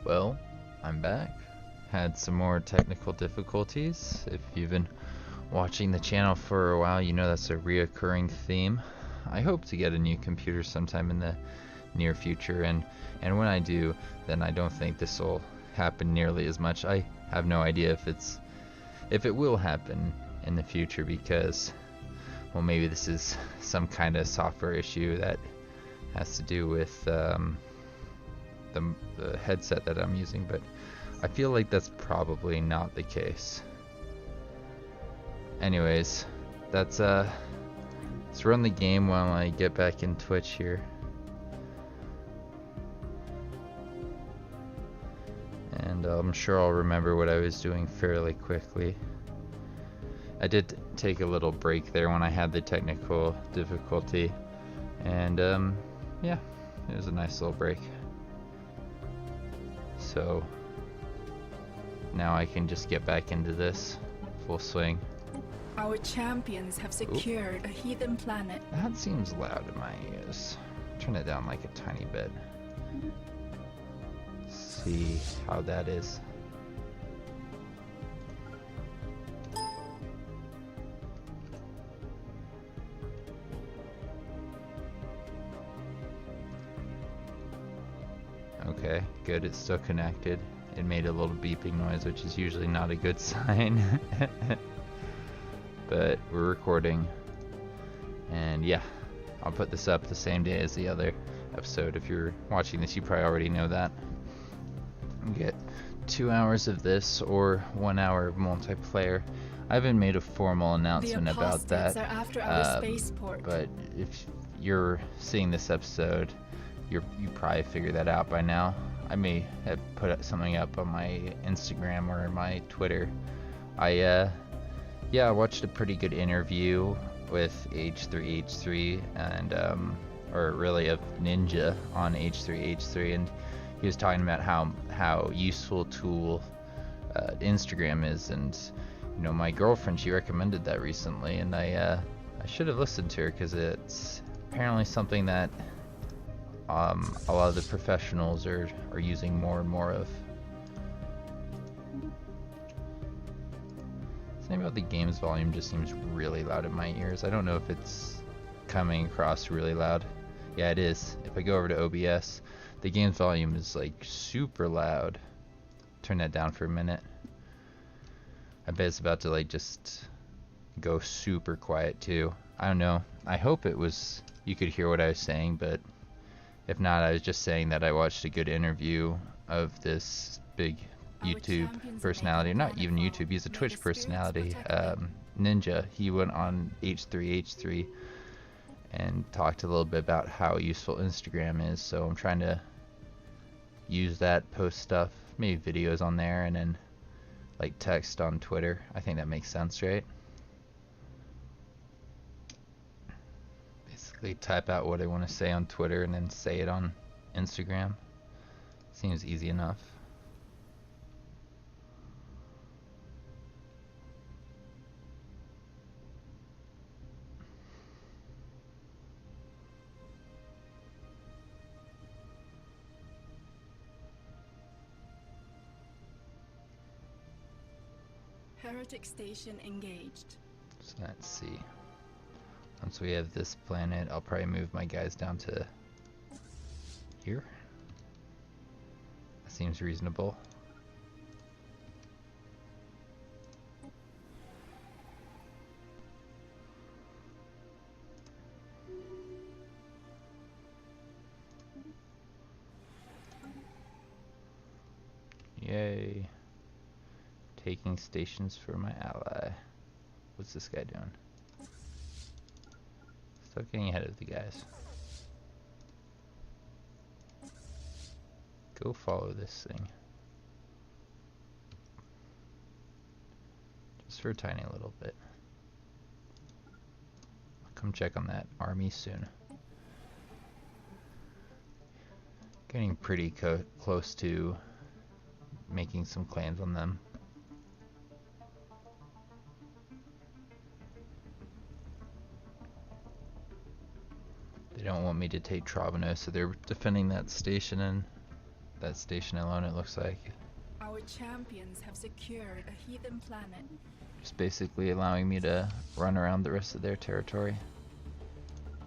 Well, I'm back. Had some more technical difficulties. If you've been watching the channel for a while, you know that's a reoccurring theme. I hope to get a new computer sometime in the near future, and when I do, then I don't think this will happen nearly as much. I have no idea if it will happen in the future, because, well, maybe this is some kind of software issue that has to do with the headset that I'm using, but I feel like that's probably not the case. Anyways, let's run the game while I get back in Twitch here. And I'm sure I'll remember what I was doing fairly quickly. I did take a little break there when I had the technical difficulty, and yeah, it was a nice little break. So now I can just get back into this full swing. Our champions have secured a heathen planet. That seems loud in my ears. Turn it down like a tiny bit. See how that is. Okay, good, it's still connected. It made a little beeping noise, which is usually not a good sign. But we're recording, and yeah, I'll put this up the same day as the other episode. If you're watching this, you probably already know that. You get 2 hours of this or 1 hour of multiplayer. I haven't made a formal announcement about that, are after our spaceport. but if you're seeing this episode, you probably figured that out by now. I may have put something up on my Instagram or my Twitter. Yeah, I watched a pretty good interview with H3H3 and or really of Ninja on H3H3, and he was talking about how useful tool Instagram is, and you know, my girlfriend, she recommended that recently, and I should have listened to her, because it's apparently something that a lot of the professionals are using more and more of. Something about the game's volume just seems really loud in my ears. I don't know if it's coming across really loud. Yeah, it is. If I go over to OBS, the game's volume is like super loud. Turn that down for a minute. I bet it's about to like just go super quiet too. I don't know. I hope you could hear what I was saying, but if not, I was just saying that I watched a good interview of this big YouTube personality, not even YouTube, he's a Twitch personality, Ninja. He went on H3H3 and talked a little bit about how useful Instagram is, so I'm trying to use that, post stuff, maybe videos on there, and then like text on Twitter. I think that makes sense, right? Basically type out what I want to say on Twitter and then say it on Instagram. Seems easy enough. Heretic station engaged. So let's see. Once we have this planet, I'll probably move my guys down to here. That seems reasonable. Yay. Taking stations for my ally. What's this guy doing? Still getting ahead of the guys. Go follow this thing. Just for a tiny little bit. I'll come check on that army soon. Getting pretty close to making some claims on them. They don't want me to take Travano, so they're defending that station, and that station alone, it looks like. Our champions have secured a heathen planet. Just basically allowing me to run around the rest of their territory.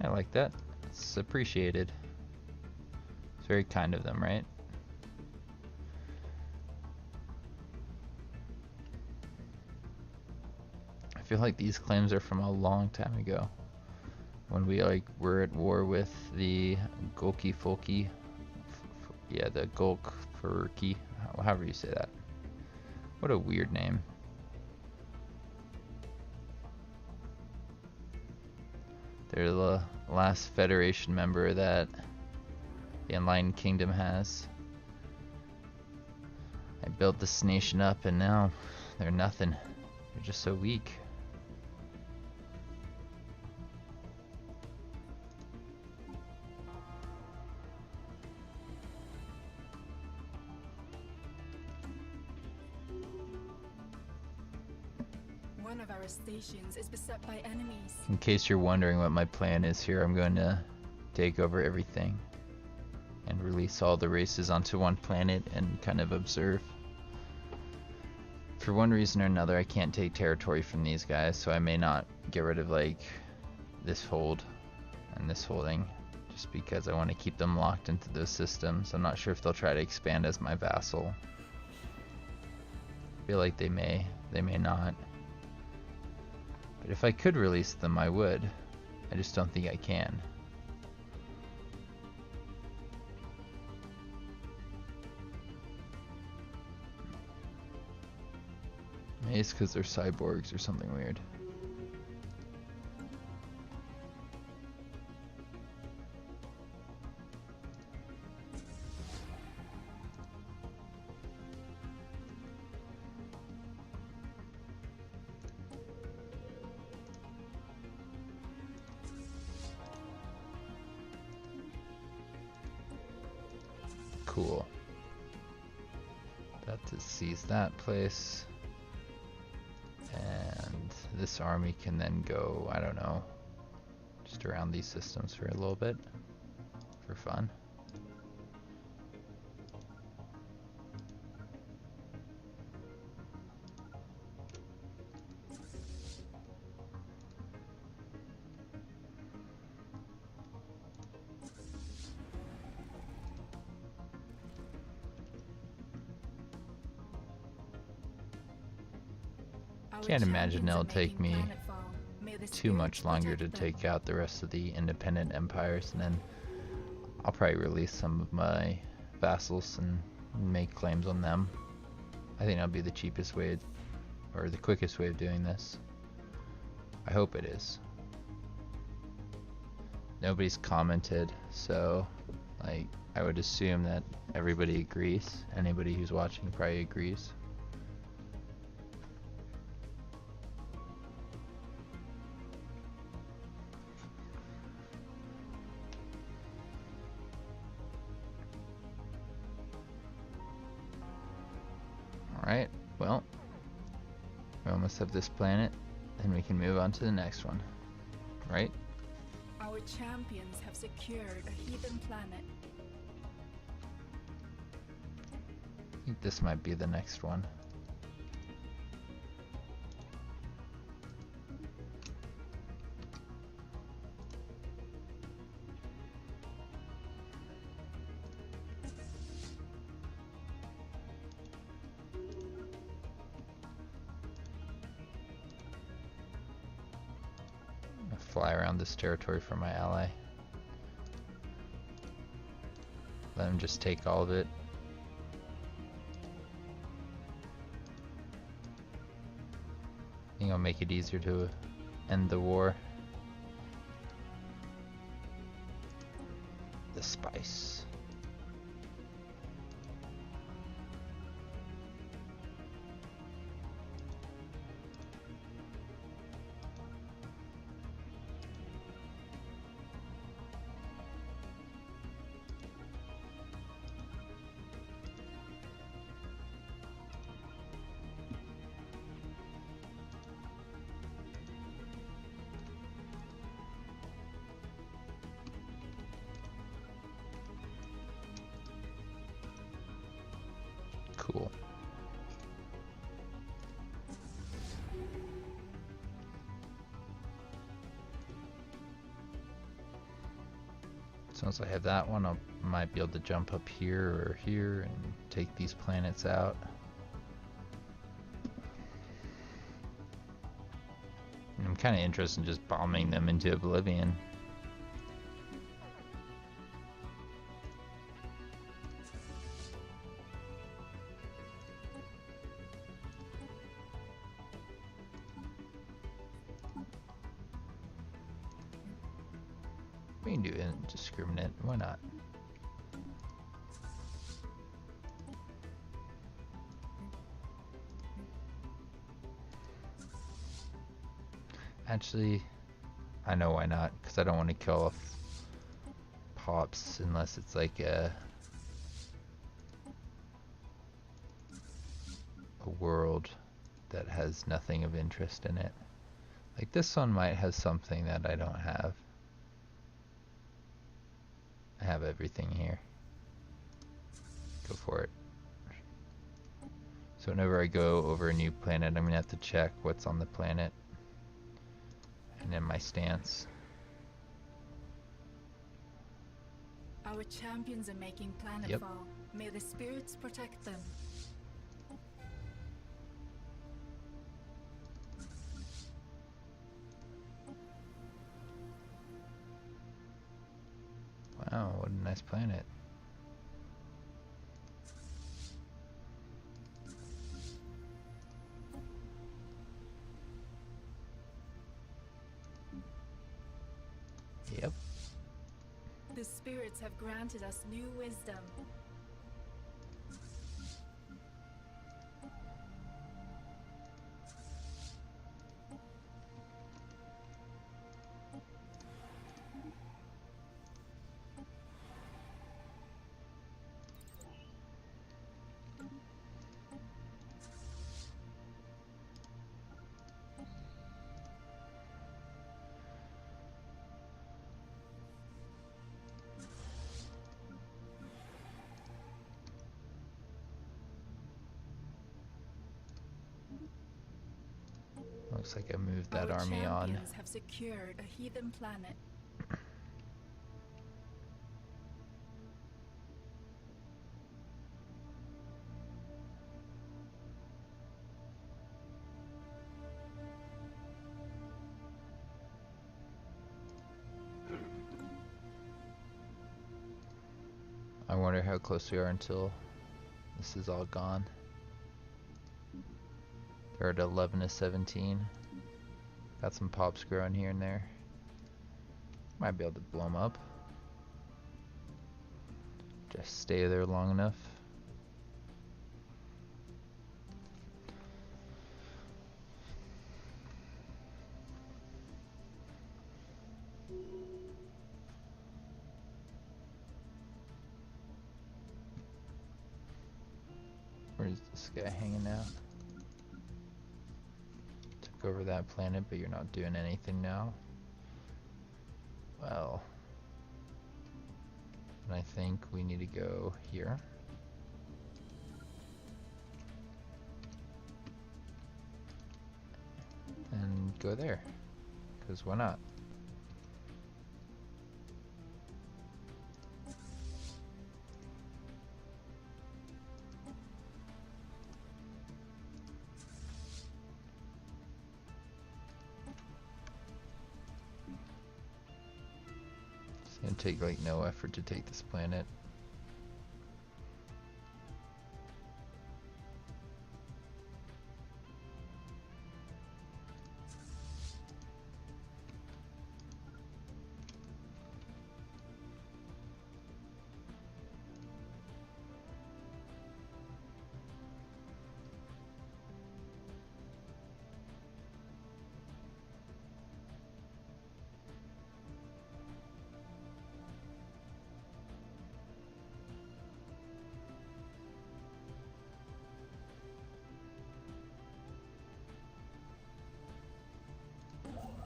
I like that. It's appreciated. It's very kind of them, right? I feel like these claims are from a long time ago, when we were at war with the Golki Folki. Yeah, the Golk Furki, however you say that. What a weird name. They're the last Federation member that the Enlightened Kingdom has. I built this nation up and now they're nothing. They're just so weak. One of our stations is beset by enemies. In case you're wondering what my plan is here, I'm going to take over everything and release all the races onto one planet and kind of observe. For one reason or another, I can't take territory from these guys, so I may not get rid of like this hold and this holding, just because I want to keep them locked into those systems. I'm not sure if they'll try to expand as my vassal. I feel like they may not. But if I could release them, I would. I just don't think I can. Maybe it's because they're cyborgs or something weird. Cool. That to seize that place. And this army can then go, I don't know, just around these systems for a little bit, for fun. Can't imagine it'll take me too much longer to take out the rest of the independent empires, and then I'll probably release some of my vassals and make claims on them. I think that'll be the cheapest way, or the quickest way of doing this. I hope it is. Nobody's commented, so like I would assume that everybody agrees. Anybody who's watching probably agrees. Alright, well, we almost have this planet, then we can move on to the next one, right? Our champions have secured a heathen planet. I think this might be the next one. Fly around this territory for my ally. Let him just take all of it. I think I'll make it easier to end the war. The spice. Once I have that one, I might be able to jump up here or here and take these planets out. And I'm kind of interested in just bombing them into oblivion. We can do indiscriminate, why not? Actually, I know why not, because I don't want to kill off pops unless it's like a world that has nothing of interest in it. Like this one might have something that I don't have. I have everything here. Go for it. So whenever I go over a new planet, I'm gonna have to check what's on the planet and then my stance. Our champions are making planetfall. May the spirits protect them. Wow, what a nice planet. Yep. The spirits have granted us new wisdom. Looks like I moved that Our army on. champions have secured a heathen planet. I wonder how close we are until this is all gone. They're at 11 to 17. Got some pops growing here and there. Might be able to blow them up. Just stay there long enough. Where's this guy hanging out? Took over that planet, but you're not doing anything now. Well, I think we need to go here. And go there, because why not? It's gonna take like no effort to take this planet.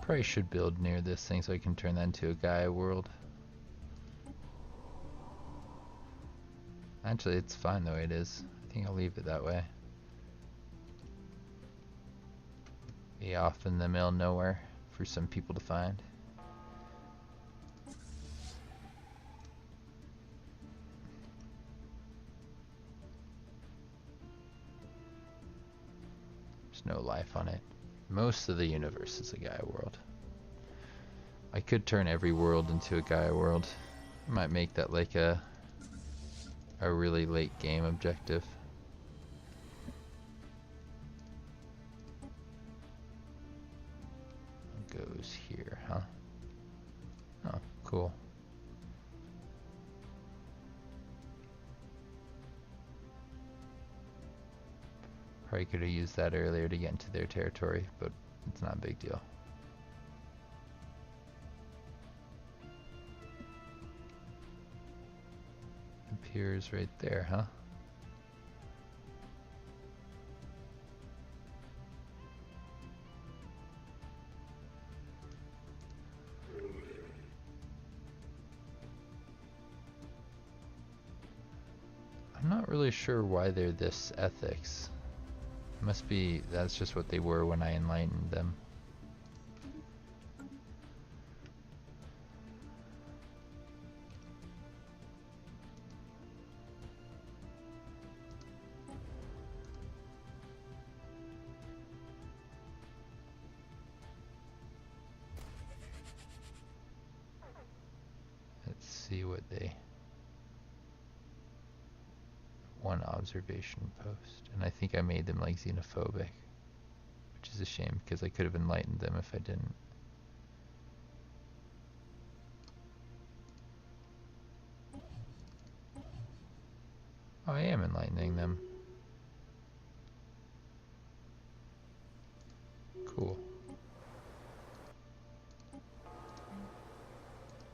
Probably should build near this thing so I can turn that into a Gaia world. Actually, it's fine the way it is. I think I'll leave it that way. Be off in the middle of nowhere for some people to find. There's no life on it. Most of the universe is a Gaia world. I could turn every world into a Gaia world. I might make that like a really late game objective. Goes here, huh? Oh, cool. Probably could have used that earlier to get into their territory, but it's not a big deal. Appears right there, huh? I'm not really sure why they're this ethics. Must be, that's just what they were when I enlightened them. Let's see what they... One observation post. And I think I made them like xenophobic. Which is a shame, because I could have enlightened them if I didn't. Oh, I am enlightening them. Cool.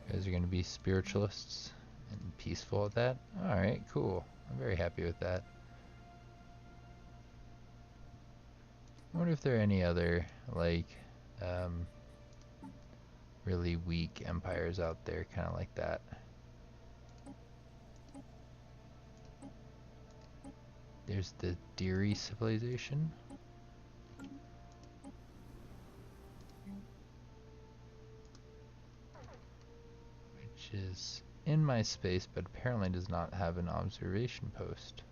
You guys are going to be spiritualists and peaceful at that? Alright, cool. I'm very happy with that. I wonder if there are any other, like, really weak empires out there, kind of like that. There's the Deary civilization. Which is in my space, but apparently does not have an observation post.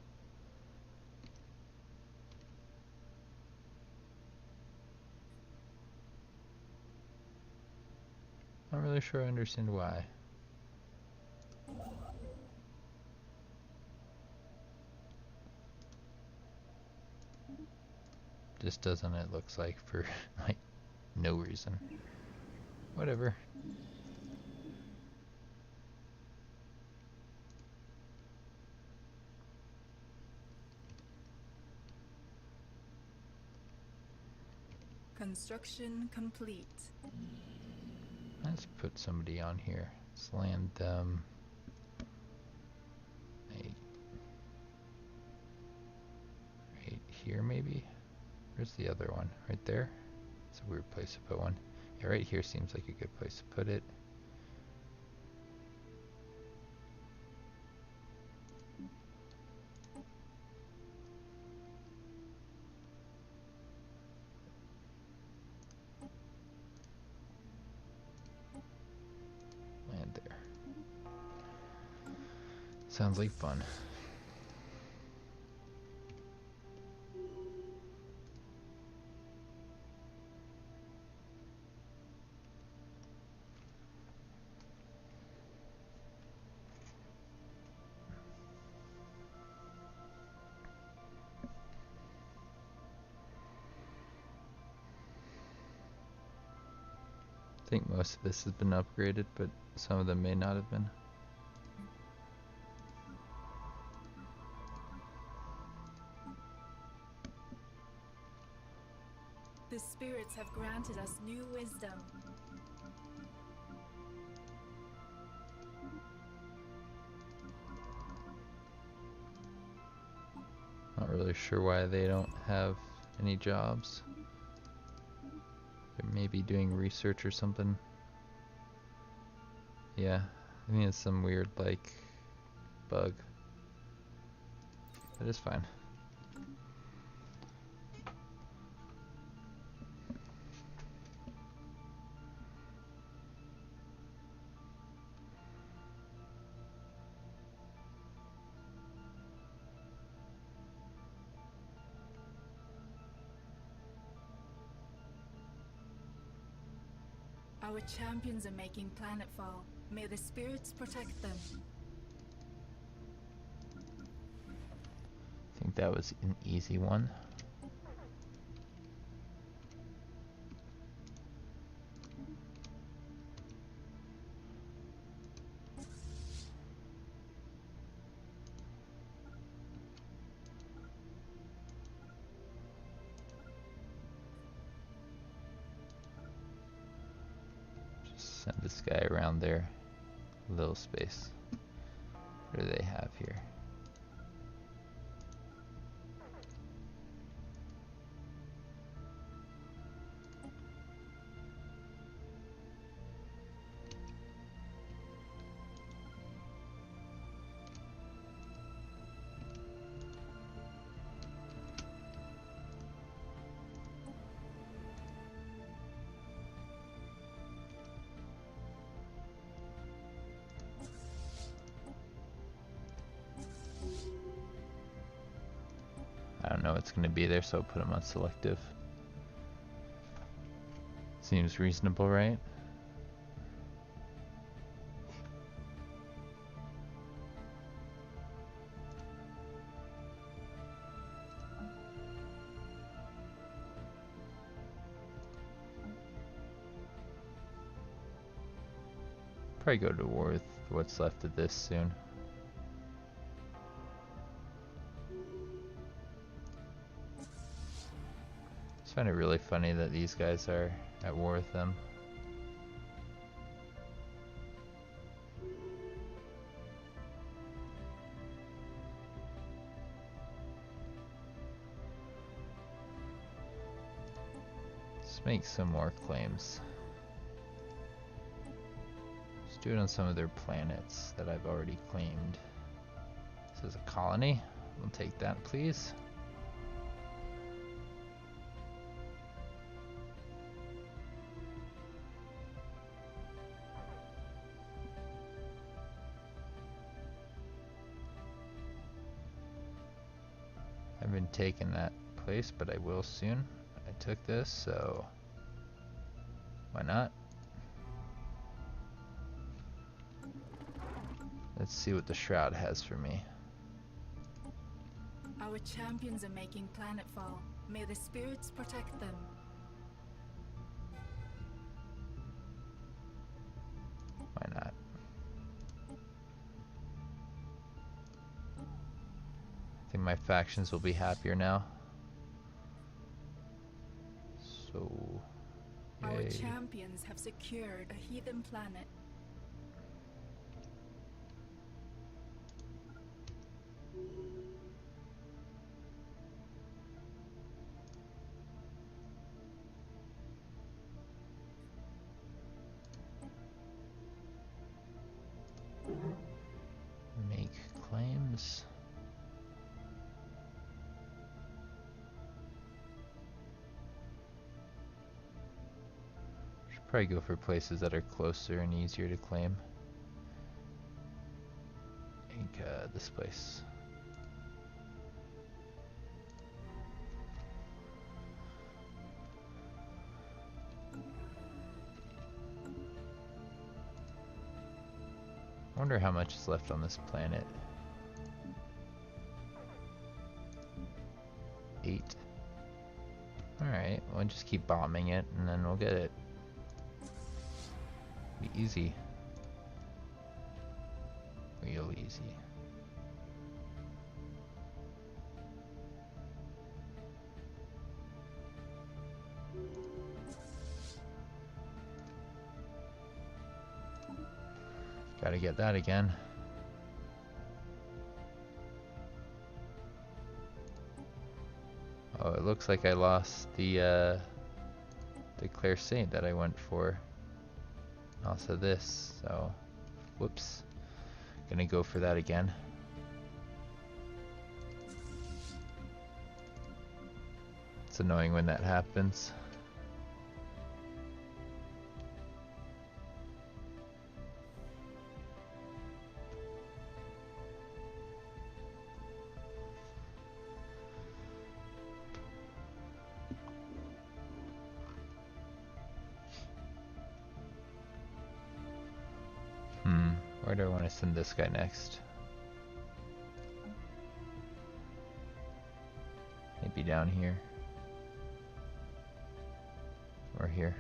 Not really sure I understand why. Just doesn't, it looks like, for like no reason. Whatever. Construction complete. Let's put somebody on here. Let's land them. Right here, maybe? Where's the other one? Right there? It's a weird place to put one. Yeah, right here seems like a good place to put it. Land there. Sounds like fun. I think most of this has been upgraded, but some of them may not have been. The spirits have granted us new wisdom. Not really sure why they don't have any jobs. They're maybe doing research or something. Yeah, I think it's some weird, like, bug. That is fine. Our champions are making planetfall. May the spirits protect them. I think that was an easy one. Just send this guy around there. Little space. What do they have here? I don't know what's going to be there, so I'll put them on selective. Seems reasonable, right? Probably go to war with what's left of this soon. I find it really funny that these guys are at war with them. Let's make some more claims. Let's do it on some of their planets that I've already claimed. This is a colony. We'll take that, please. I haven't taken that place, but I will soon. I took this, so why not? Let's see what the Shroud has for me. Our champions are making planetfall. May the spirits protect them. Why not? I think my factions will be happier now. So, Our yay. champions have secured a heathen planet. Make claims. Should probably go for places that are closer and easier to claim. I think this place. I wonder how much is left on this planet. 8. Alright, we'll just keep bombing it and then we'll get it. Be easy. Real easy. Gotta get that again. Oh, it looks like I lost the Crusade that I went for. Also this, so whoops. Gonna go for that again. It's annoying when that happens. do I want to send this guy next? Maybe down here. Or here.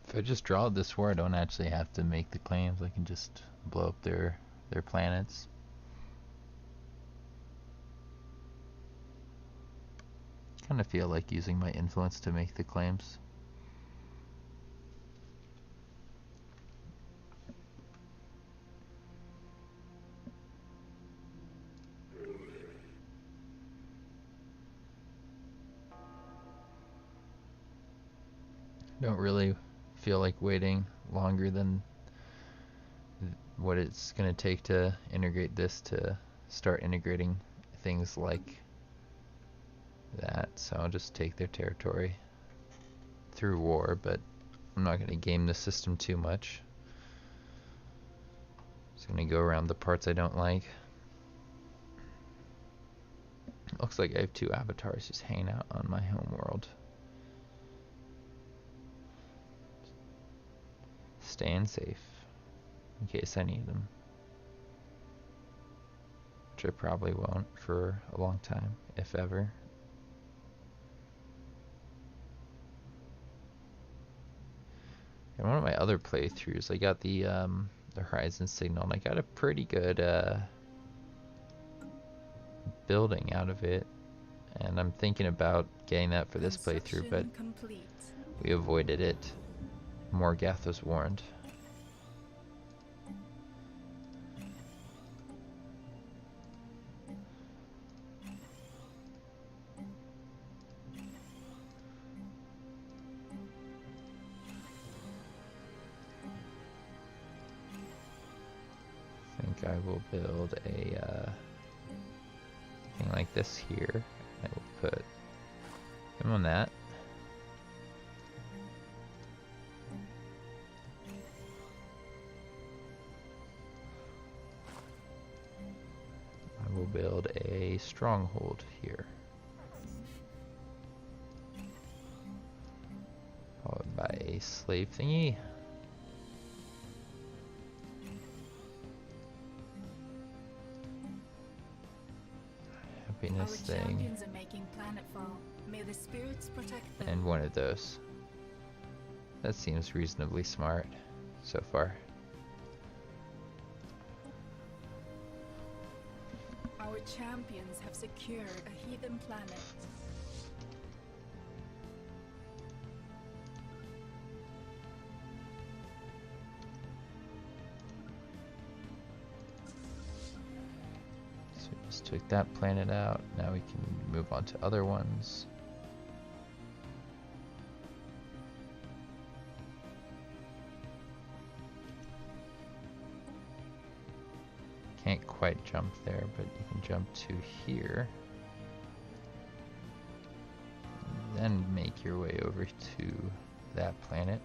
If I just draw this war, I don't actually have to make the claims. I can just blow up their planets. Kind of feel like using my influence to make the claims. Don't really feel like waiting longer than what it's going to take to integrate this to start integrating things like that. So I'll just take their territory through war, but I'm not going to game the system too much. Just going to go around the parts I don't like. Looks like I have 2 avatars just hanging out on my home world. Staying safe in case I need them, which I probably won't for a long time, if ever. In one of my other playthroughs, I got the Horizon Signal, and I got a pretty good building out of it, and I'm thinking about getting that for this playthrough, but we avoided it. Moregaf was warned. I think I will build a thing like this here. I will put him on that. We'll build a stronghold here, followed by a slave thingy. Happiness thing, May the spirits protect them. and one of those. That seems reasonably smart so far. Our champions have secured a heathen planet. So we just took that planet out. Now we can move on to other ones. Can't quite jump there, but you can jump to here. Then make your way over to that planet.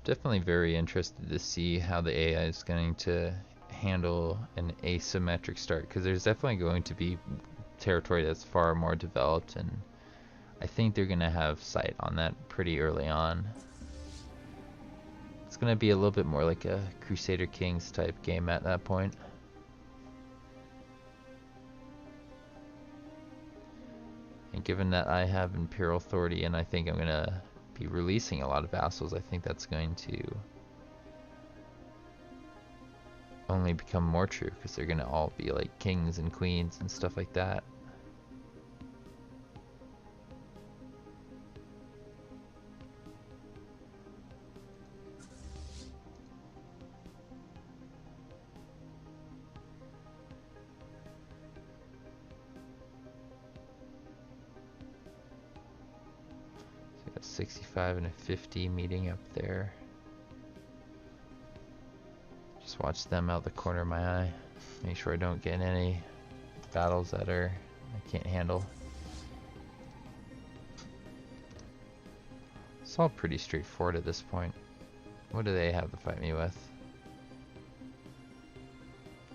Definitely very interested to see how the AI is going to handle an asymmetric start, because there's definitely going to be territory that's far more developed, and I think they're going to have sight on that pretty early on. It's going to be a little bit more like a Crusader Kings type game at that point. And given that I have Imperial Authority and I think I'm going to be releasing a lot of vassals, I think that's going to only become more true, because they're going to all be like kings and queens and stuff like that. Got 65 and a 50 meeting up there. Just watch them out the corner of my eye. Make sure I don't get in any battles that I can't handle. It's all pretty straightforward at this point. What do they have to fight me with?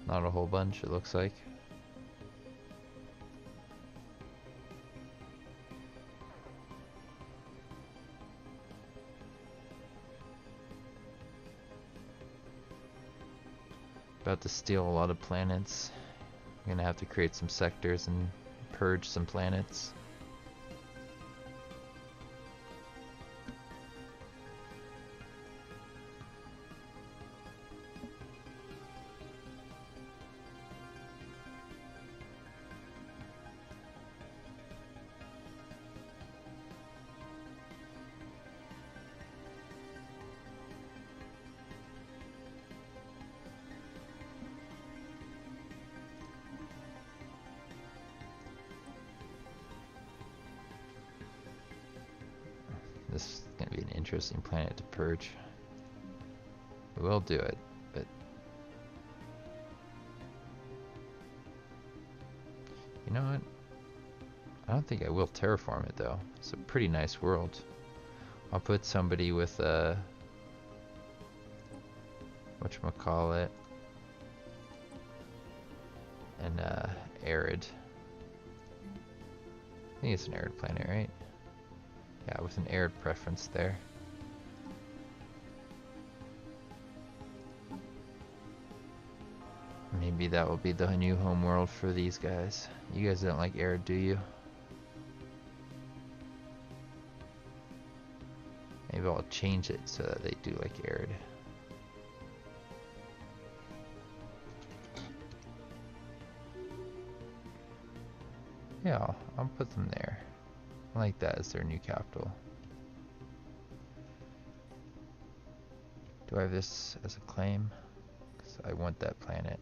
Not a whole bunch, it looks like. About to steal a lot of planets. I'm gonna have to create some sectors and purge some planets. This is going to be an interesting planet to purge. We'll do it, but... You know what? I don't think I will terraform it, though. It's a pretty nice world. I'll put somebody with a... whatchamacallit? An arid. I think it's an arid planet, right? Yeah, with an arid preference there. Maybe that will be the new home world for these guys. You guys don't like arid, do you? Maybe I'll change it so that they do like arid. Yeah, I'll put them there. I like that as their new capital. Do I have this as a claim? Because I want that planet.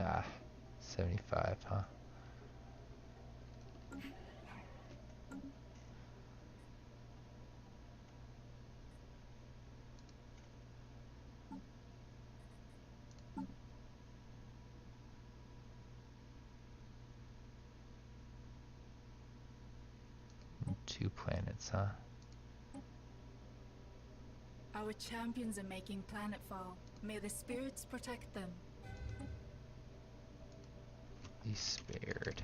Ah, 75, huh? Two planets, huh? Our champions are making planetfall. May the spirits protect them. Be spared.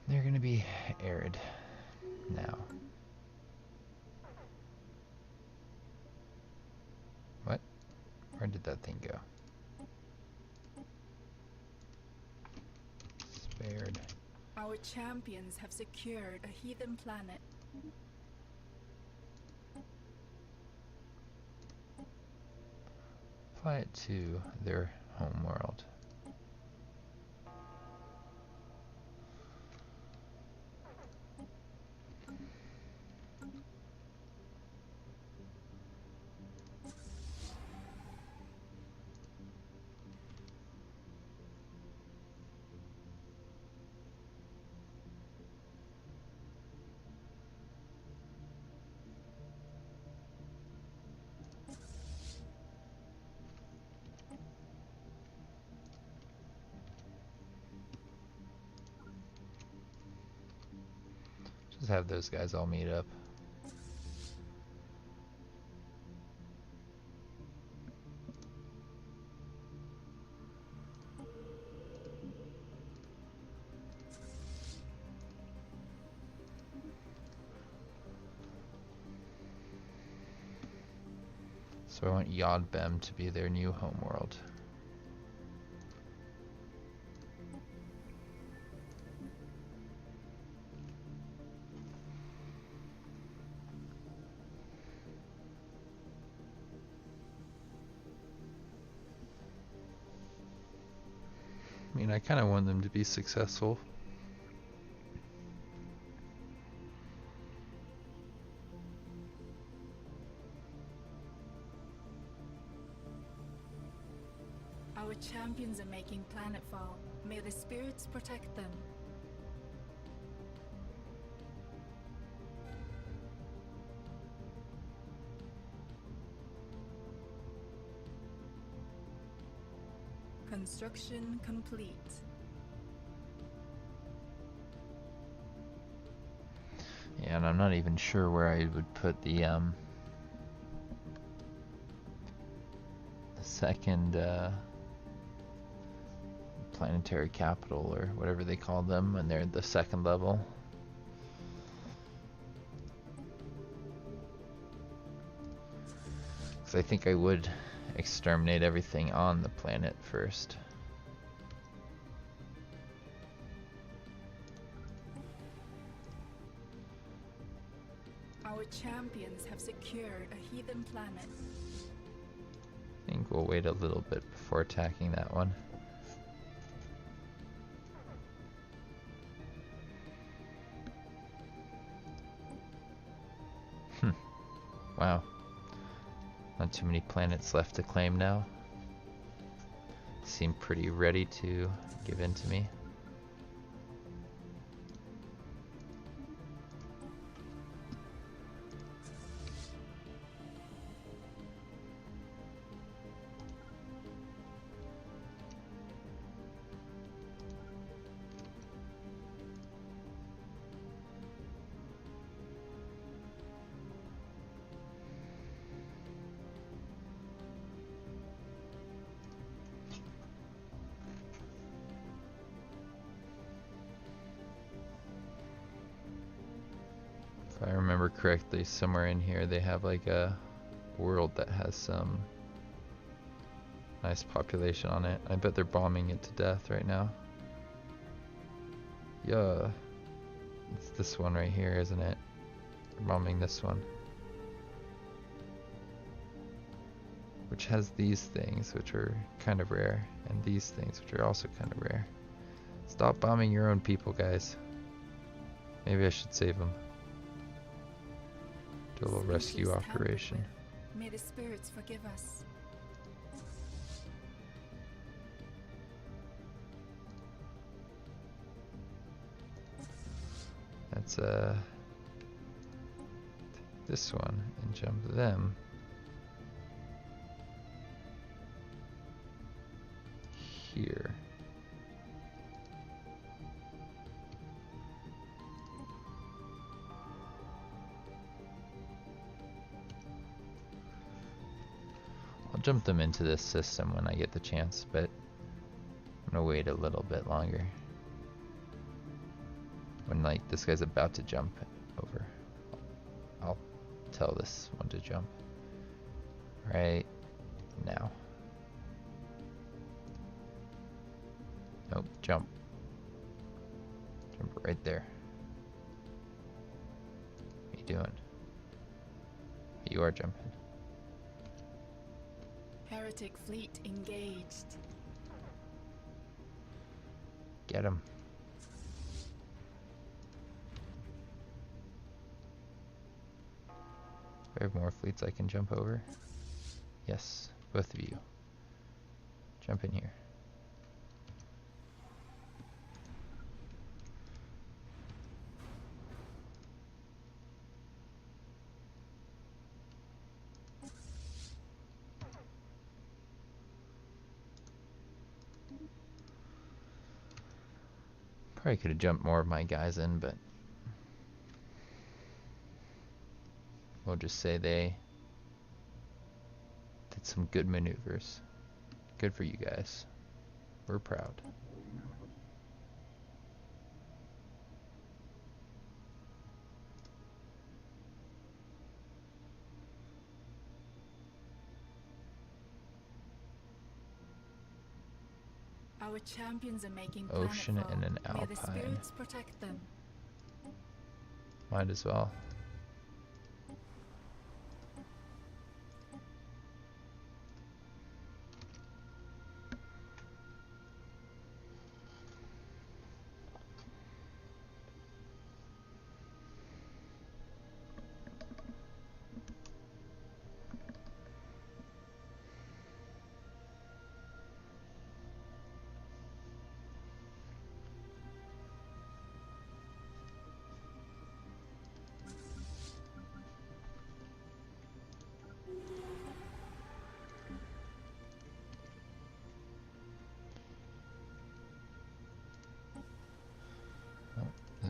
They're gonna be arid now. What? Where did that thing go? Spared. Our champions have secured a heathen planet. Apply it to their home world. Just have those guys all meet up. So I want Yodbem to be their new homeworld. I mean, I kind of want them to be successful. are making planetfall. May the spirits protect them. Construction complete. Yeah, and I'm not even sure where I would put the second planetary capital, or whatever they call them when they're at the second level. Because I think I would exterminate everything on the planet first. Our champions have secured a heathen planet. I think we'll wait a little bit before attacking that one. Wow. Not too many planets left to claim now. Seem pretty ready to give in to me. If I remember correctly, somewhere in here they have like a world that has some nice population on it. I bet they're bombing it to death right now. Yeah. It's this one right here, isn't it? They're bombing this one. Which has these things, which are kind of rare, and these things, which are also kind of rare. Stop bombing your own people, guys. Maybe I should save them. Do a little rescue operation. May the spirits forgive us. That's this one and jump them here. I'll jump them into this system when I get the chance, but I'm gonna wait a little bit longer. When like this guy's about to jump over, I'll tell this one to jump right now. Nope, jump. Jump right there. What are you doing? You are jumping. Heretic fleet engaged. Get him. Do I have more fleets I can jump over? Yes, both of you. Jump in here. Probably could have jumped more of my guys in, but we'll just say they did some good maneuvers. Good for you guys. We're proud. Our champions are making Ocean planetfall. and an May the alpine. spirits protect them. Might as well.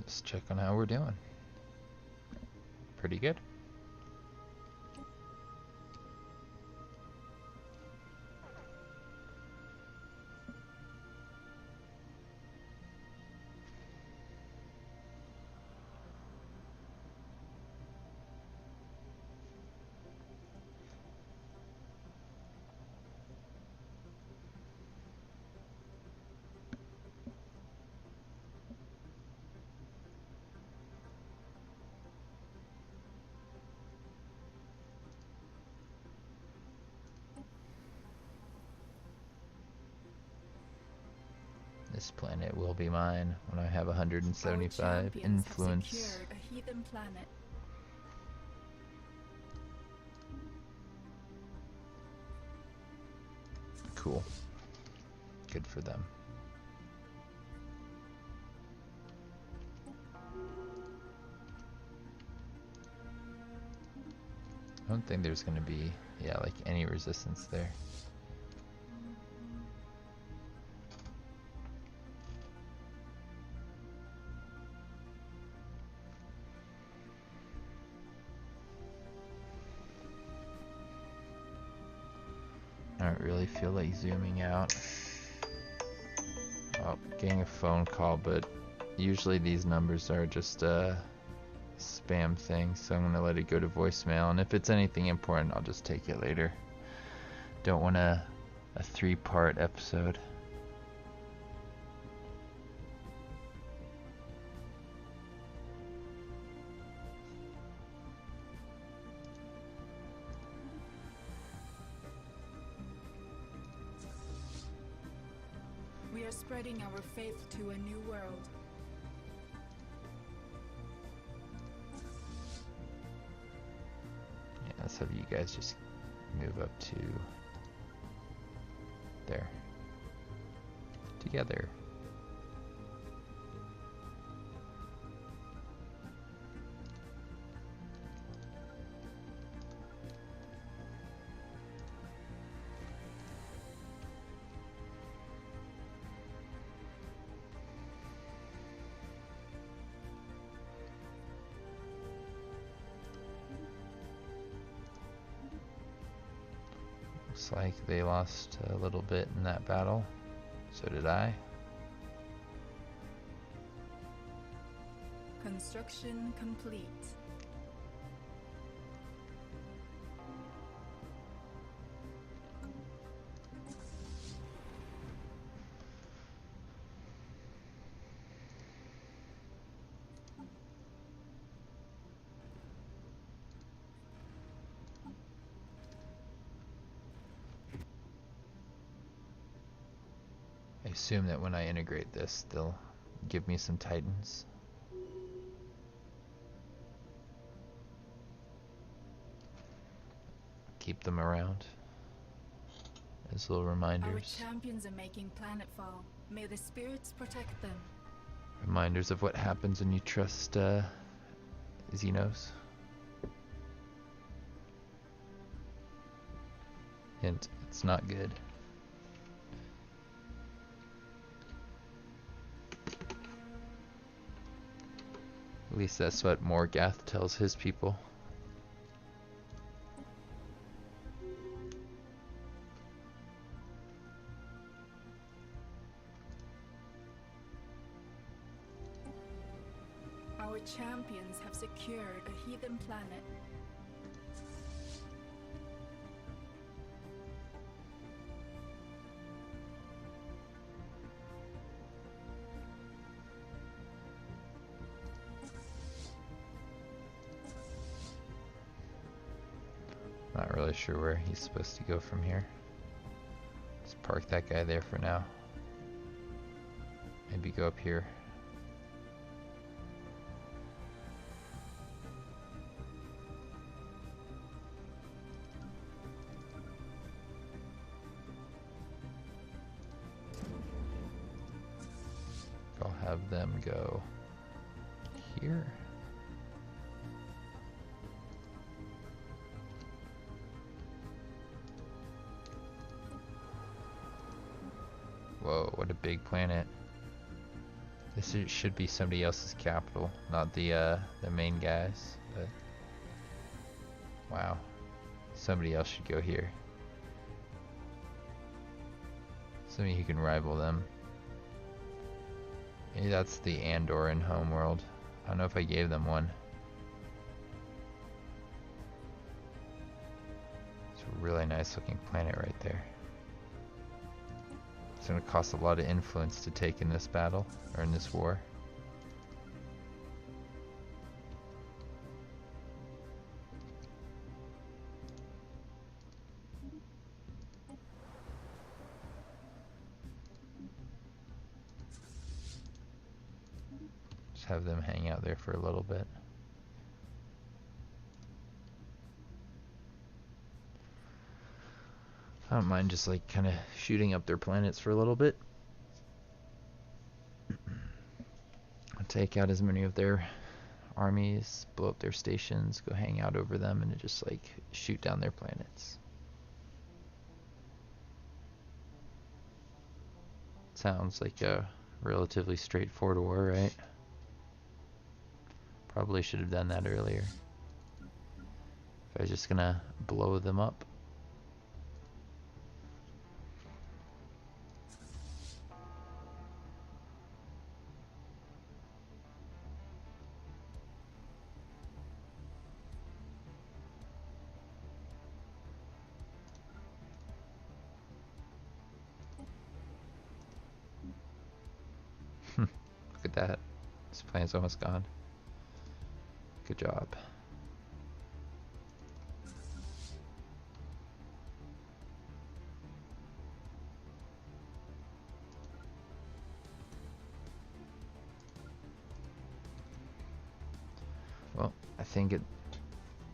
Just check on how we're doing. Pretty good. This planet will be mine when I have 175 influence. Have secured a heathen planet. Cool. Good for them. I don't think there's gonna be, yeah, like any resistance there. I don't really feel like zooming out. Oh, getting a phone call, but usually these numbers are just spam thing, so I'm gonna let it go to voicemail, and if it's anything important I'll just take it later. Don't want a 3-part episode. We are spreading our faith to a new world. Yeah, let's have you guys just move up to there. Together. Looks like they lost a little bit in that battle. So did I. Construction complete. I assume that when I integrate this, they'll give me some titans. Keep them around as little reminders. Our champions are making planetfall. May the spirits protect them. Reminders of what happens when you trust Xenos. Hint, it's not good. At least that's what Moregaf tells his people. Our champions have secured a heathen planet. Not really sure where he's supposed to go from here. Just park that guy there for now. Maybe go up here. I'll have them go here. Whoa, what a big planet. Should be somebody else's capital, not the main guys. But wow, somebody else should go here. Somebody who can rival them. Maybe that's the Andoran homeworld. I don't know if I gave them one. It's a really nice looking planet right there. It's going to cost a lot of influence to take in this battle, or in this war. Just have them hang out there for a little bit. I don't mind just like kind of shooting up their planets for a little bit. Take out as many of their armies, blow up their stations, go hang out over them, and just like shoot down their planets. Sounds like a relatively straightforward war, right? Probably should have done that earlier. If I was just gonna blow them up. Look at that. This planet's almost gone. Good job. Well, I think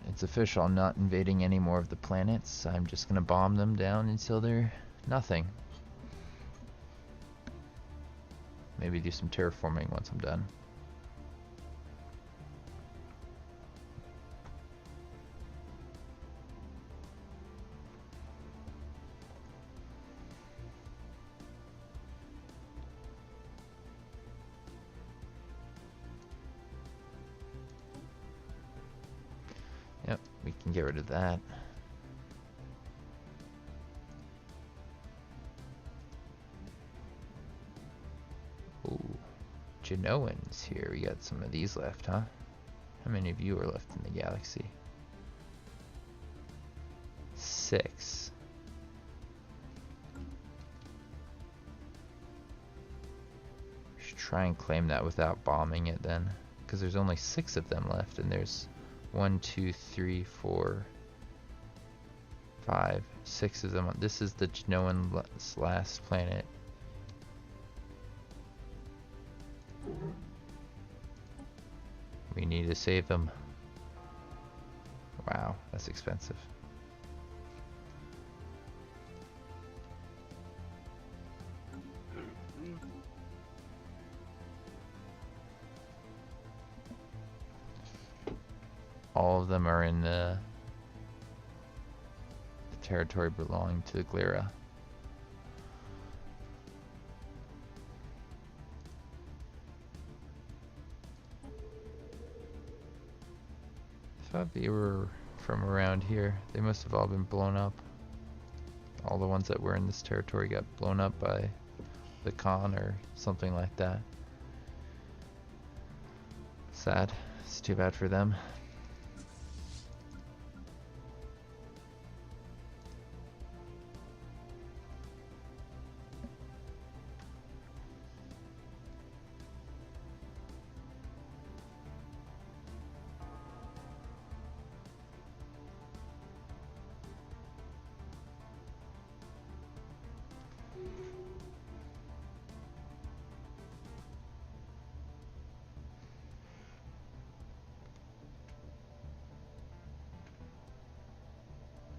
it's official. I'm not invading any more of the planets. I'm just gonna bomb them down until they're nothing. Maybe do some terraforming once I'm done. Yep, we can get rid of that. Genoans here. We got some of these left, huh? How many of you are left in the galaxy? 6. We should try and claim that without bombing it then, because there's only 6 of them left, and there's 1, 2, 3, 4, 5, 6 of them. This is the Genoan's last planet. We need to save them. Wow, that's expensive. All of them are in the territory belonging to Glyrra. I thought they were from around here. They must have all been blown up. All the ones that were in this territory got blown up by the Khan or something like that. Sad. It's too bad for them.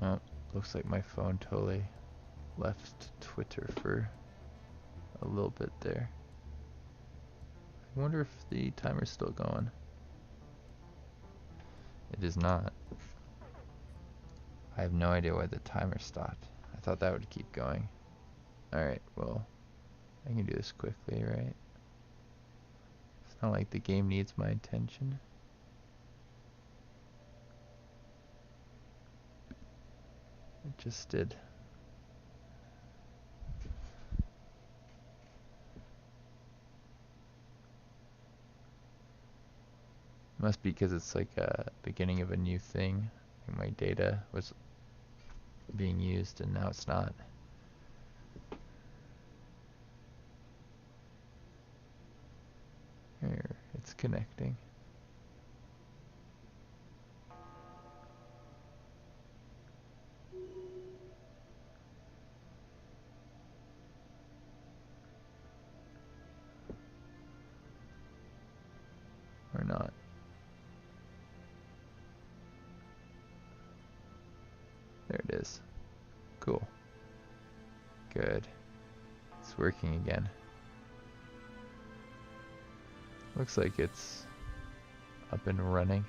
Oh, looks like my phone totally left Twitter for a little bit there. I wonder if the timer's still going. It is not. I have no idea why the timer stopped. I thought that would keep going. Alright, well, I can do this quickly, right? Kind of like the game needs my attention. It just did. Must be because it's like a beginning of a new thing. My data was being used and now it's not. Here, it's connecting. Or not. There it is. Cool. Good. It's working again. Looks like it's up and running.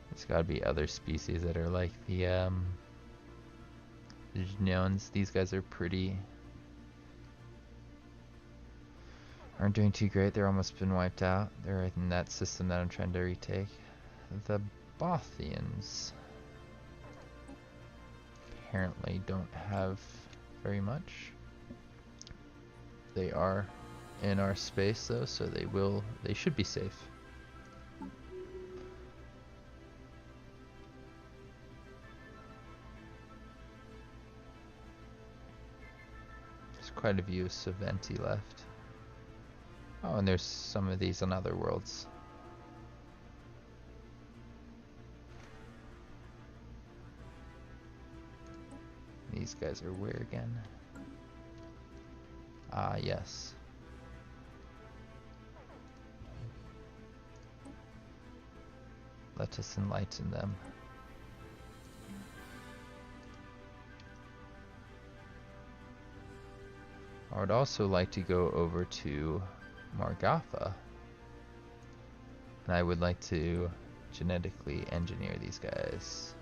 There's gotta be other species that are like the Genoans. These guys are aren't doing too great. They're almost been wiped out. They're in that system that I'm trying to retake. The Bothians apparently don't have very much. They are in our space though, so they should be safe. Quite a few Saventi left. Oh, and there's some of these on other worlds. These guys are where again? Ah, yes. Let us enlighten them. I would also like to go over to Moregaf, and I would like to genetically engineer these guys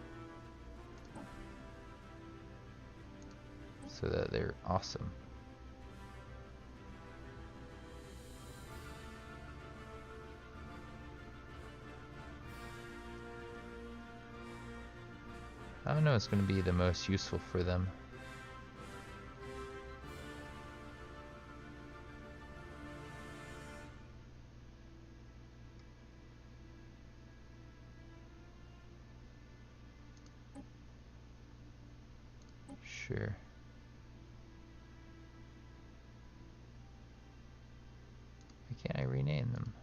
so that they're awesome. I don't know what's going to be the most useful for them. Sure. Why can't I rename them?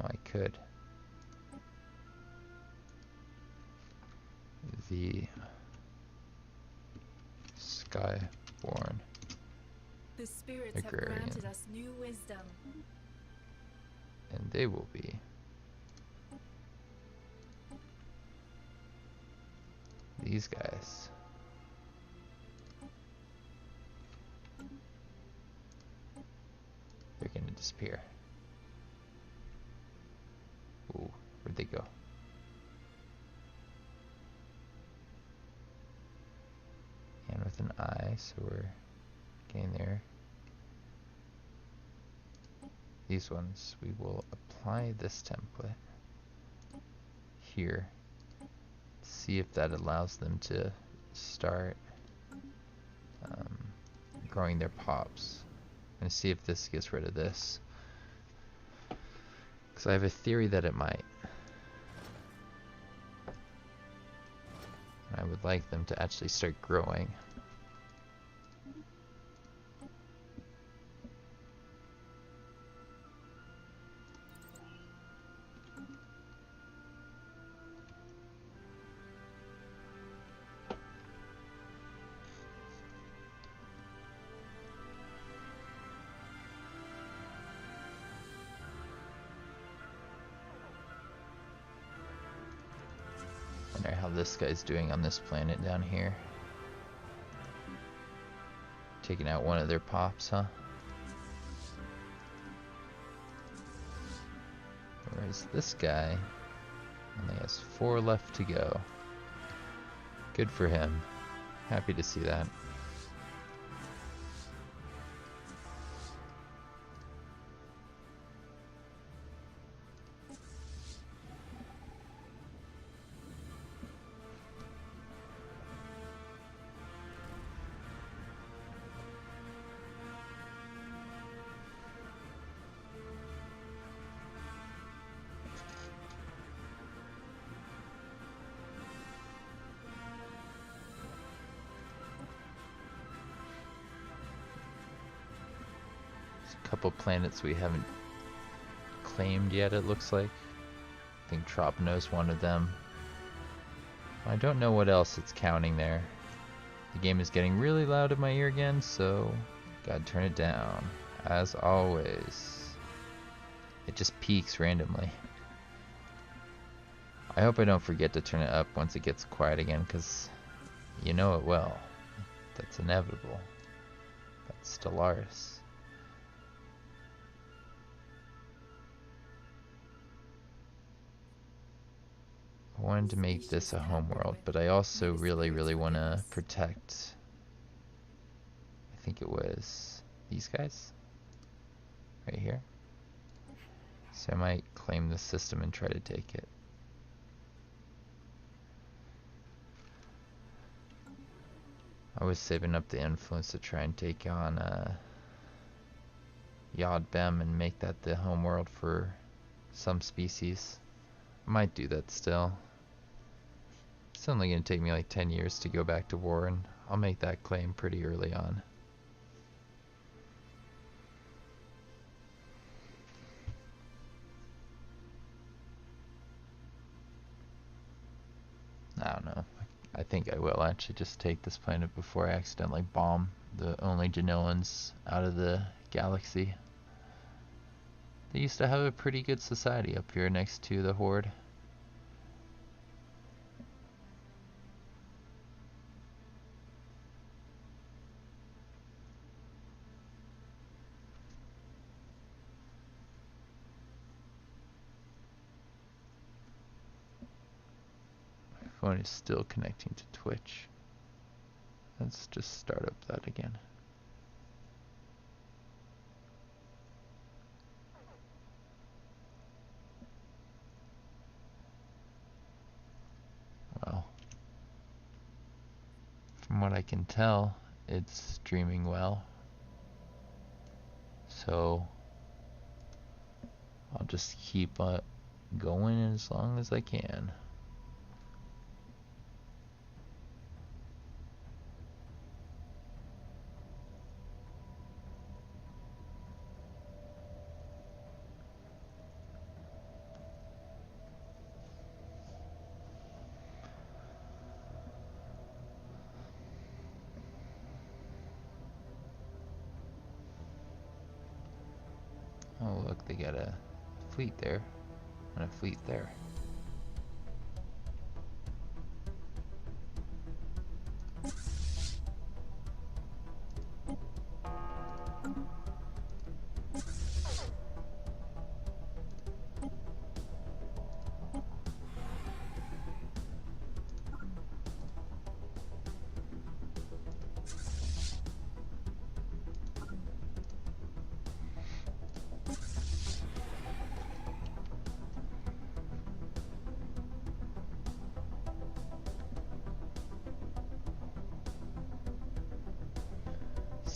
Oh, I could. The Skyborn The spirits Agrarian. have granted us new wisdom. And they will be these guys. They're gonna disappear. Ooh, where'd they go? And with an eye, so we're getting there. These ones, we will apply this template here. See if that allows them to start growing their pops. And see if this gets rid of this. Because I have a theory that it might. And I would like them to actually start growing. this guy's doing on this planet down here. Taking out one of their pops, huh? Whereas this guy only has 4 left to go. Good for him. Happy to see that. Couple planets we haven't claimed yet, it looks like. I think Tropano's one of them. I don't know what else it's counting there. The game is getting really loud in my ear again, so gotta turn it down. As always. It just peaks randomly. I hope I don't forget to turn it up once it gets quiet again, because you know it will. That's inevitable. That's Stellaris. I wanted to make this a homeworld, but I also really want to protect, I think it was these guys right here. So I might claim the system and try to take it. I was saving up the influence to try and take on Yod Bem and make that the homeworld for some species. I might do that still. It's only going to take me like 10 years to go back to war, and I'll make that claim pretty early on. I don't know. I think I will actually just take this planet before I accidentally bomb the only Genoans out of the galaxy. They used to have a pretty good society up here next to the Horde. Phone is still connecting to Twitch. Let's just start up that again. Well, from what I can tell, it's streaming well. So I'll just keep going as long as I can. Oh look, they got a fleet there, and a fleet there.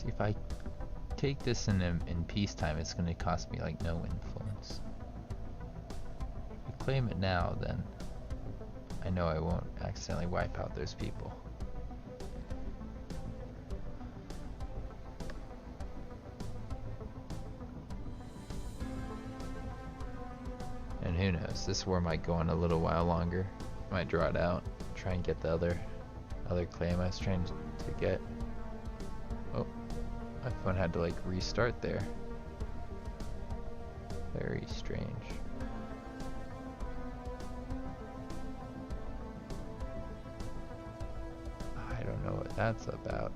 If I take this in peacetime, it's going to cost me like no influence. If I claim it now, then I know I won't accidentally wipe out those people. And who knows, this war might go on a little while longer. Might draw it out, try and get the other claim I was trying to get. Oh. My phone had to like restart there. Very strange. that's about.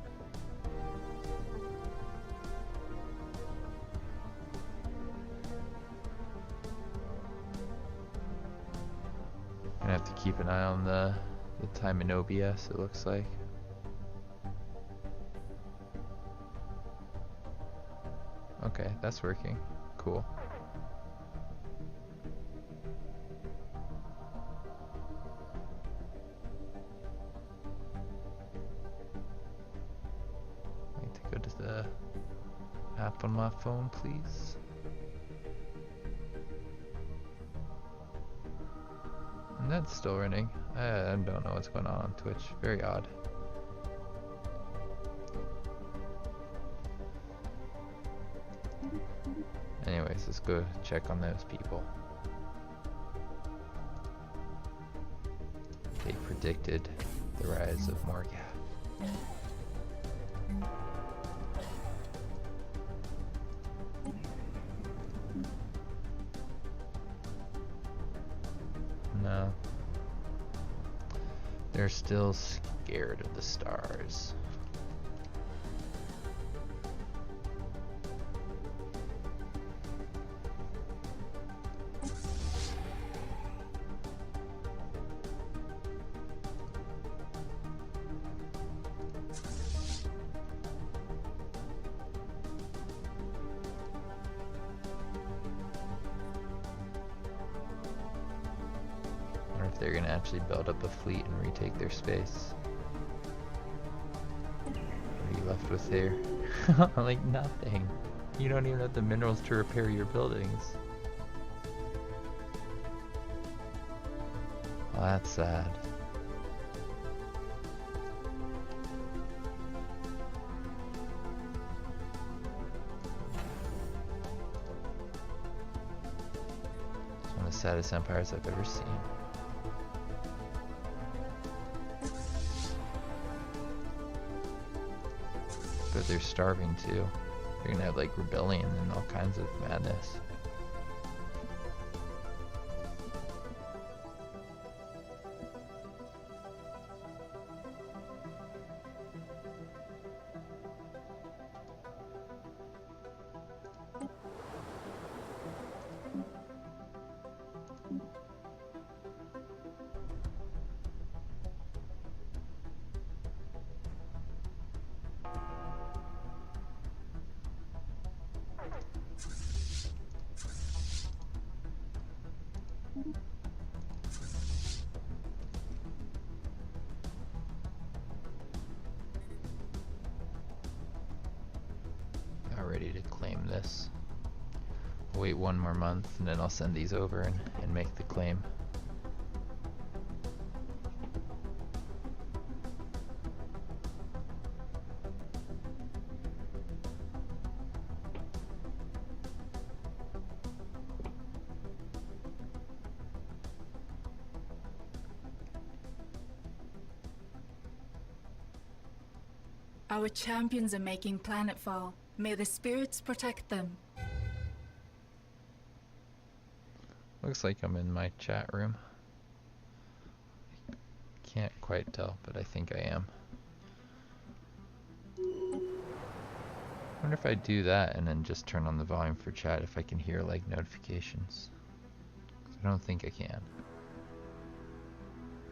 Gonna have to keep an eye on the time in OBS, it looks like. Okay, that's working. Cool. I need to go to the app on my phone, please. And that's still running. I don't know what's going on Twitch. Very odd. Anyways, let's go check on those people. They predicted the rise of Moregaf. No. They're still scared of the stars. They're gonna actually build up a fleet and retake their space. What are you left with here? Like nothing. You don't even have the minerals to repair your buildings. Well, that's sad. It's one of the saddest empires I've ever seen. But they're starving too. They're gonna have like rebellion and all kinds of madness. Ready to claim this. I'll wait one more month and then I'll send these over and make the claim. Our champions are making planetfall. May the spirits protect them. Looks like I'm in my chat room. Can't quite tell, but I think I am. Wonder if I do that and then just turn on the volume for chat if I can hear like notifications. I don't think I can.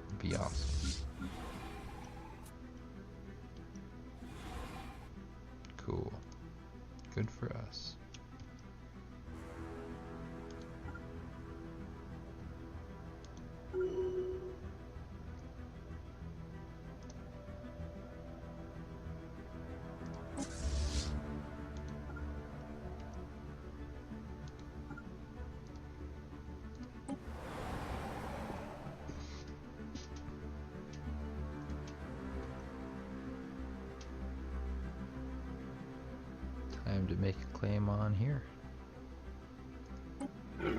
It'd be awesome. Cool. Good for us. Time to make a claim on here. Got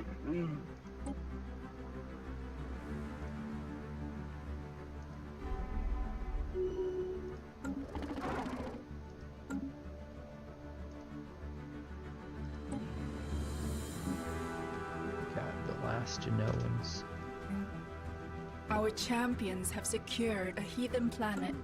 the last Genoans. Our champions have secured a heathen planet.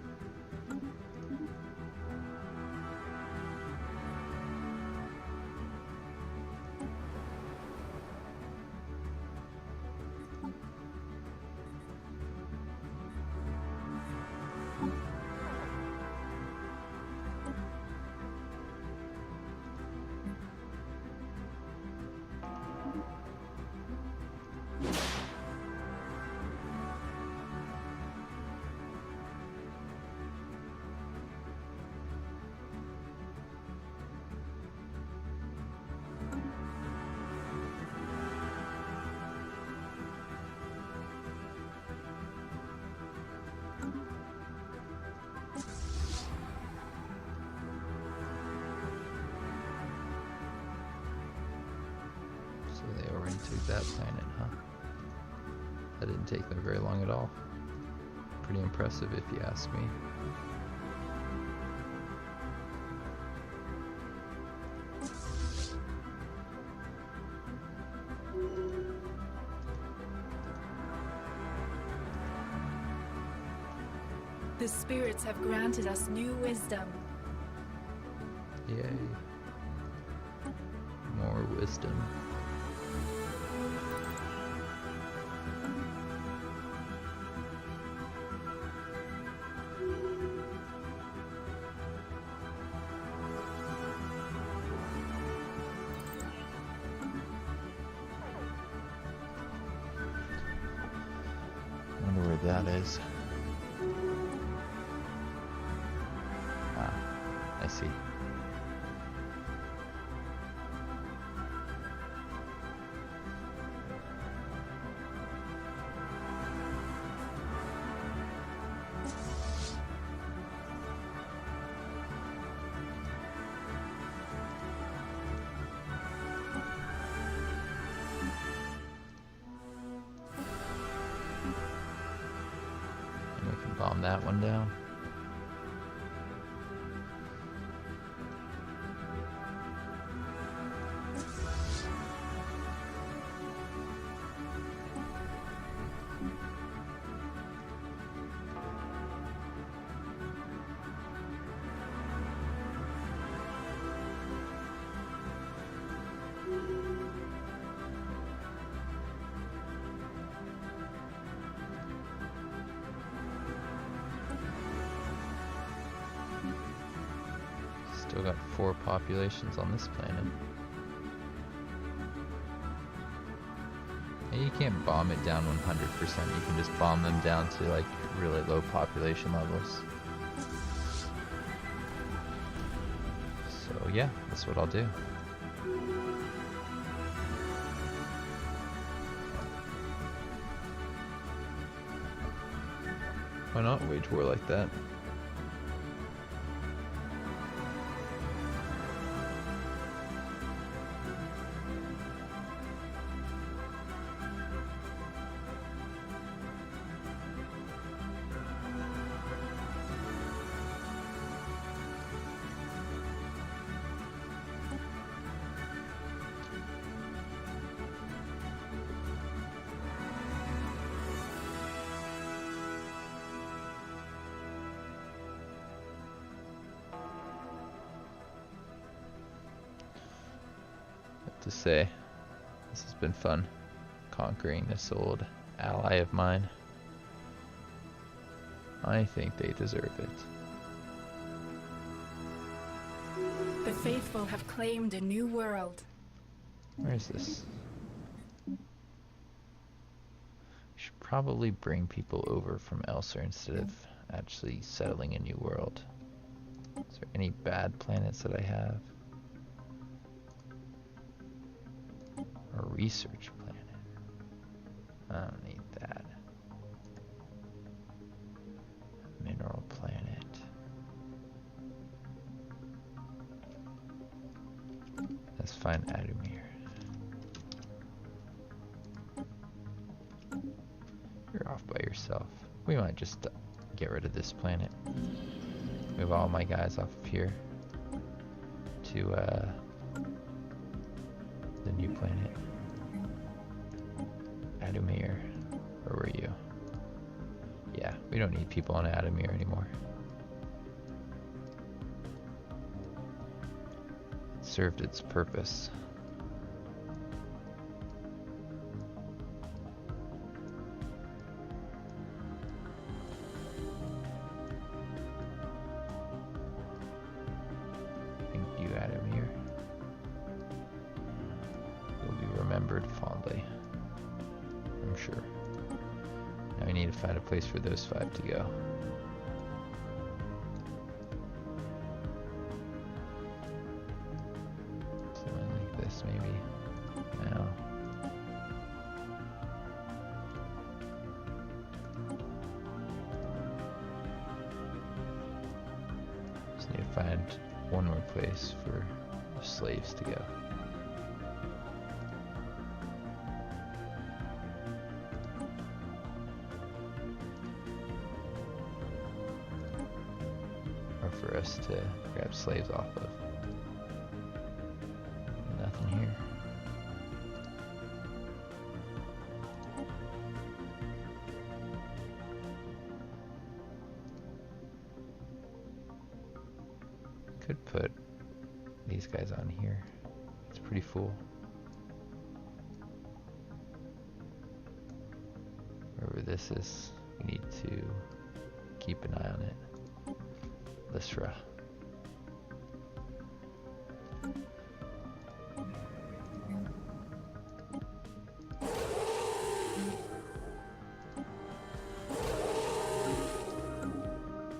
took that planet, huh? That didn't take them very long at all. Pretty impressive if you ask me. The spirits have granted us new wisdom. Yay. More wisdom. Wonder where that is. Ah, I see. And we can bomb that one down. Still got 4 populations on this planet. And you can't bomb it down 100%, you can just bomb them down to like really low population levels. So yeah, that's what I'll do. Why not wage war like that? To say, this has been fun, conquering this old ally of mine. I think they deserve it. The faithful have claimed a new world. Where is this? We should probably bring people over from elsewhere instead of actually settling a new world. Is there any bad planets that I have? A research planet. I don't need that. A mineral planet. Let's find Adumir. You're off by yourself. We might just get rid of this planet. Move all my guys off of here to the new planet. Adumir, where were you? Yeah, we don't need people on Adumir anymore. It served its purpose. Thank you, Adumir. You'll be remembered fondly. I'm sure. Now we need to find a place for those 5 to go. Something like this, maybe. No. Just need to find one more place for the slaves to go. or for us to grab slaves off of. Nothing here. Could put these guys on here. It's pretty full. Wherever this is, we need to keep an eye on it. Lysra.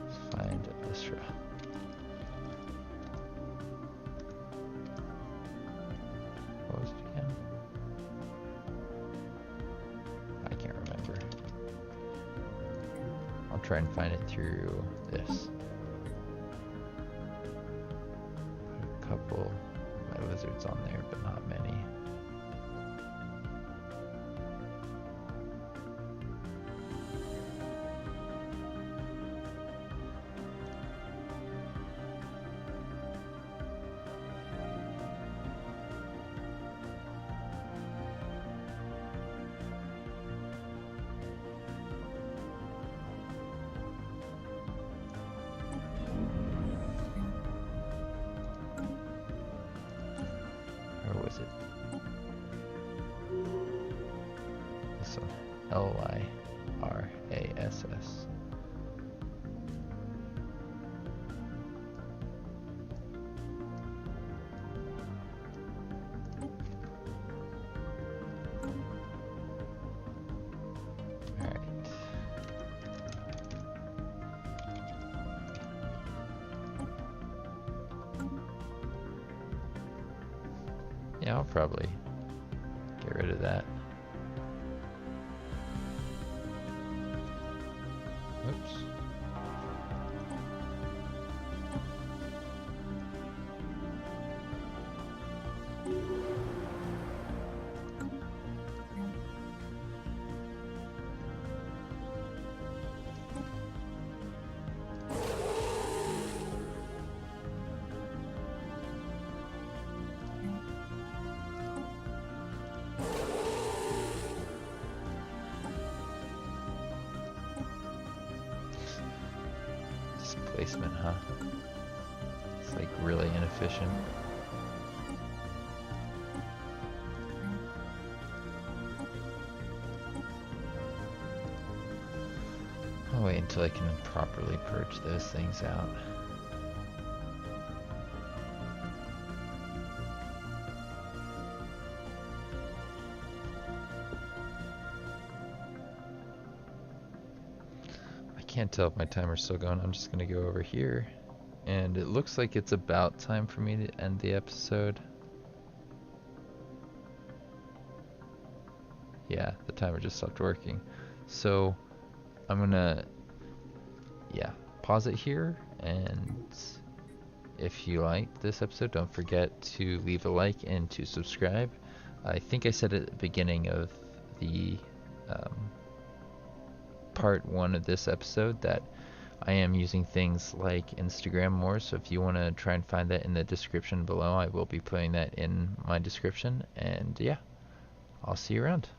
Let's find Lysra. What was it again? I can't remember. I'll try and find it through this. Put a couple of my lizards on there, but not many. Or was it this one? Lyrass. Alright. Yeah, I'll probably get rid of that. Oops. Displacement, huh? It's like really inefficient. I'll wait until I can properly purge those things out. Can't tell if my timer's still going. I'm just gonna go over here, and it looks like it's about time for me to end the episode. Yeah, the timer just stopped working, so I'm gonna pause it here, and if you liked this episode, don't forget to leave a like and to subscribe. I think I said at the beginning of the part 1 of this episode that I am using things like Instagram more, so if you want to try and find that in the description below, I will be putting that in my description. And yeah, I'll see you around.